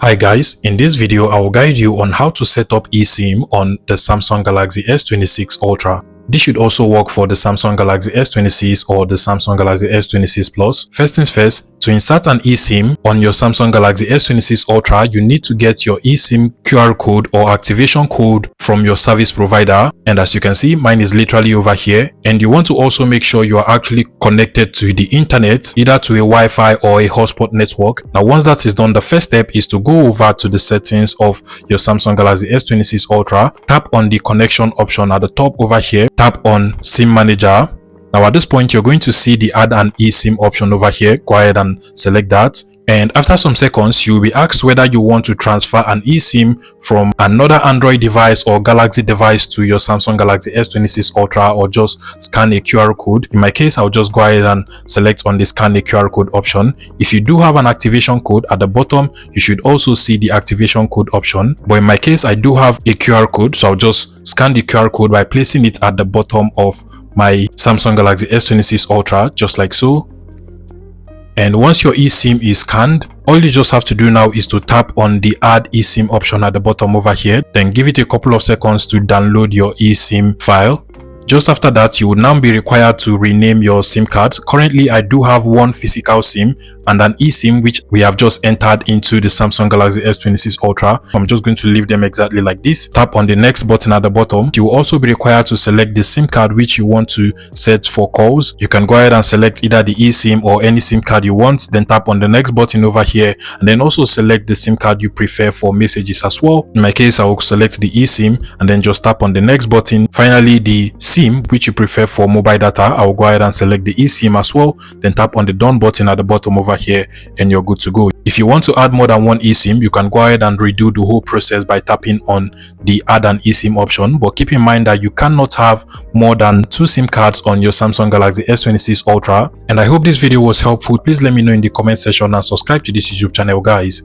Hi guys, in this video I will guide you on how to set up eSIM on the Samsung Galaxy S26 Ultra. This should also work for the Samsung Galaxy S26 or the Samsung Galaxy S26 Plus. First things first, to insert an eSIM on your Samsung Galaxy S26 Ultra, you need to get your eSIM QR code or activation code from your service provider. And as you can see, mine is literally over here. And you want to also make sure you are actually connected to the internet, either to a Wi-Fi or a hotspot network. Now, once that is done, the first step is to go over to the settings of your Samsung Galaxy S26 Ultra, tap on the connection option at the top over here, tap on SIM manager. Now at this point, you're going to see the add an eSIM option over here. Go ahead and select that. And after some seconds, you'll be asked whether you want to transfer an eSIM from another Android device or Galaxy device to your Samsung Galaxy S26 Ultra, or just scan a QR code. In my case, I'll just go ahead and select on the scan a QR code option. If you do have an activation code at the bottom, you should also see the activation code option. But in my case, I do have a QR code, so I'll just scan the QR code by placing it at the bottom of my Samsung Galaxy S26 Ultra, just like so. And once your eSIM is scanned, all you just have to do now is to tap on the add eSIM option at the bottom over here. Then give it a couple of seconds to download your eSIM file. Just after that, you will now be required to rename your SIM cards. Currently, I do have one physical SIM and an eSIM which we have just entered into the Samsung Galaxy S26 Ultra. I'm just going to leave them exactly like this. Tap on the next button at the bottom. You will also be required to select the SIM card which you want to set for calls. You can go ahead and select either the eSIM or any SIM card you want. Then tap on the next button over here and then also select the SIM card you prefer for messages as well. In my case, I will select the eSIM and then just tap on the next button. Finally, the SIM which you prefer for mobile data, I will go ahead and select the eSIM as well. Then tap on the done button at the bottom over here and you're good to go. If you want to add more than one eSIM, you can go ahead and redo the whole process by tapping on the add an eSIM option. But keep in mind that you cannot have more than 2 SIM cards on your Samsung Galaxy S26 Ultra. And I hope this video was helpful. Please let me know in the comment section and subscribe to this YouTube channel, guys.